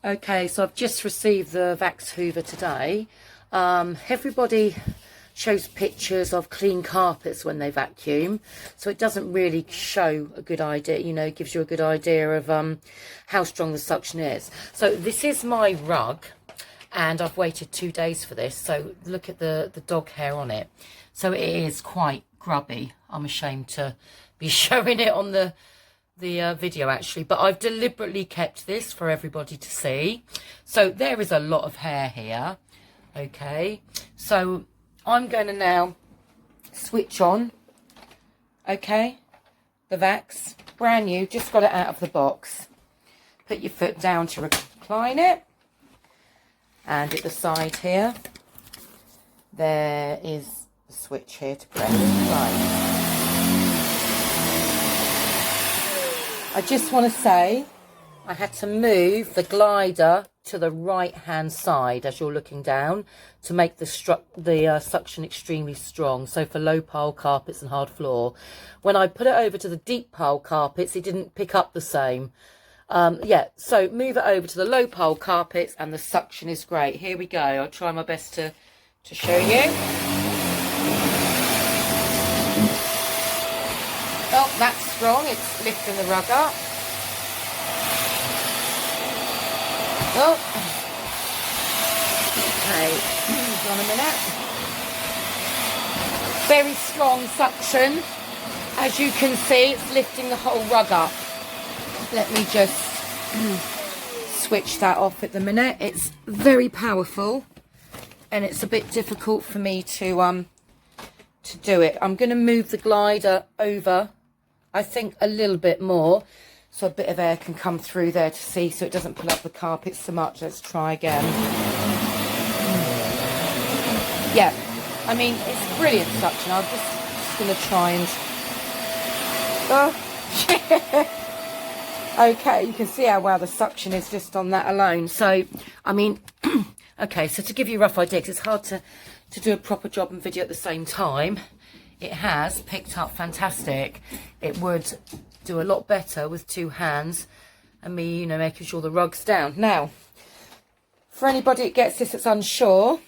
Okay, so I've just received the Vax Hoover today. Everybody shows pictures of clean carpets when they vacuum, so it doesn't really show a good idea, you know, it gives you a good idea of how strong the suction is. So this is my rug, and I've waited 2 days for this, so look at the dog hair on it. So it is quite grubby. I'm ashamed to be showing it on the video actually, but I've deliberately kept this for everybody to see. So there is a lot of hair here. Okay, so I'm going to now switch on, okay, the Vax, brand new, just got it out of the box. Put your foot down to recline it, and at the side here there is the switch here to press. Right, I just want to say I had to move the glider to the right hand side as you're looking down to make the suction extremely strong. So for low pile carpets and hard floor, when I put it over to the deep pile carpets, it didn't pick up the same. Yeah, so move it over to the low pile carpets and the suction is great. Here we go. I'll try my best to show you. Oh, that's strong. It's lifting the rug up. Oh, okay, hold on a minute. Very strong suction. As you can see, it's lifting the whole rug up. Let me just switch that off at the minute. It's very powerful, and it's a bit difficult for me to do it. I'm going to move the glider over, I think, a little bit more, so a bit of air can come through there to see, so it doesn't pull up the carpet so much. Let's try again. Yeah, I mean, it's brilliant suction. I'm just going to try and... Oh, okay, you can see how well the suction is just on that alone. So, I mean, okay, so to give you a rough idea, because it's hard to do a proper job and video at the same time, it has picked up fantastic. It would do a lot better with two hands and me, you know, making sure the rug's down. Now, for anybody that gets this that's unsure,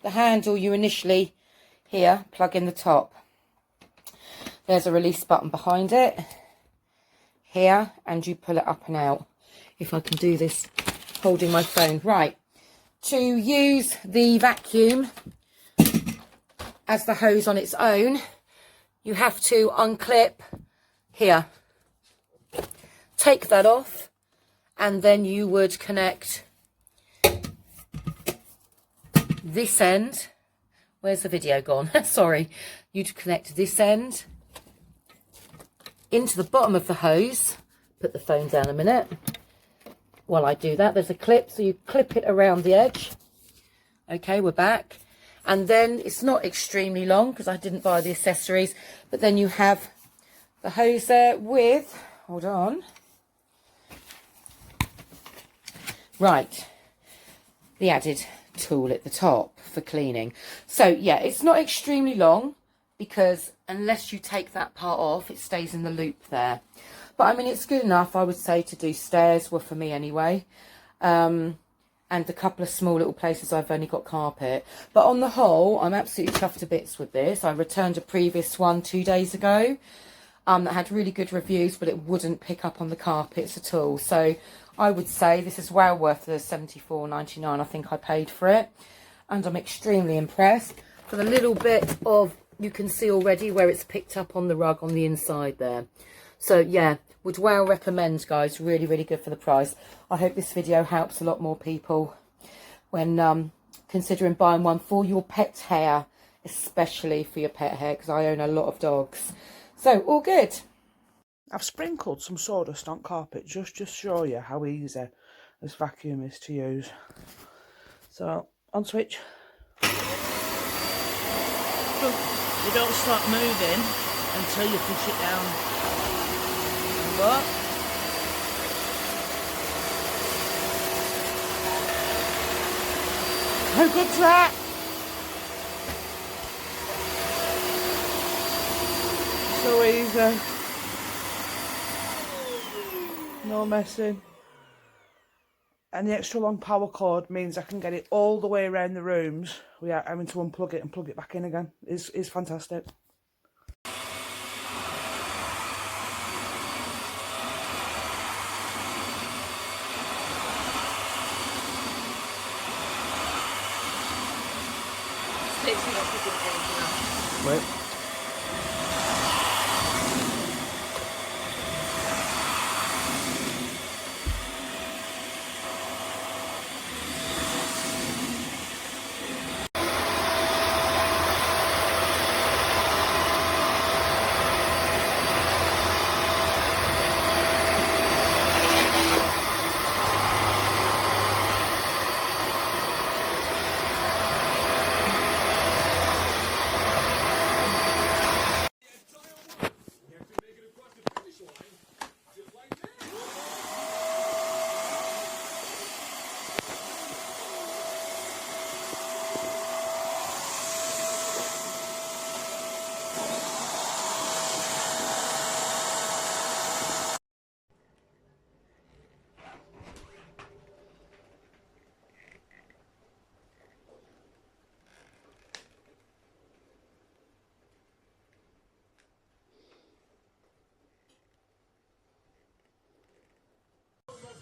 the handle you initially here plug in the top. There's a release button behind it here, and you pull it up and out. If I can do this holding my phone. Right, to use the vacuum as the hose on its own, you have to unclip here. Take that off, and then you would connect this end. Where's the video gone? Sorry. You'd connect this end into the bottom of the hose. Put the phone down a minute. While I do that, there's a clip, so you clip it around the edge. Okay, we're back. And then it's not extremely long because I didn't buy the accessories, but then you have the hose there with, hold on. Right, the added tool at the top for cleaning. So yeah, it's not extremely long because unless you take that part off, it stays in the loop there. But I mean, it's good enough, I would say, to do stairs, well, for me anyway. And a couple of small little places I've only got carpet. But on the whole, I'm absolutely chuffed to bits with this. I returned a previous one 2 days ago that had really good reviews, but it wouldn't pick up on the carpets at all. So I would say this is well worth the $74.99 I think I paid for it. And I'm extremely impressed. For the little bit of, you can see already where it's picked up on the rug on the inside there. So yeah, would well recommend, guys. Really, really good for the price. I hope this video helps a lot more people when considering buying one for your pet's hair, especially for your pet hair, because I own a lot of dogs. So all good. I've sprinkled some sawdust on carpet just to show you how easy this vacuum is to use. So, on switch. You don't stop moving until you push it down. And look. How good's that? So easy. No messing. And the extra long power cord means I can get it all the way around the rooms without having to unplug it and plug it back in again. It's fantastic. Wait.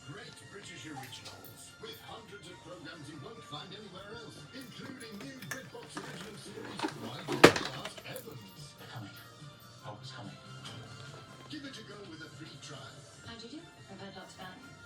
Great British originals with hundreds of programs you won't find anywhere else, including new BritBox original series Why Did They Ask Evans? They're coming. Help is coming. Give it a go with a free trial. How'd you do? I've heard lots about it.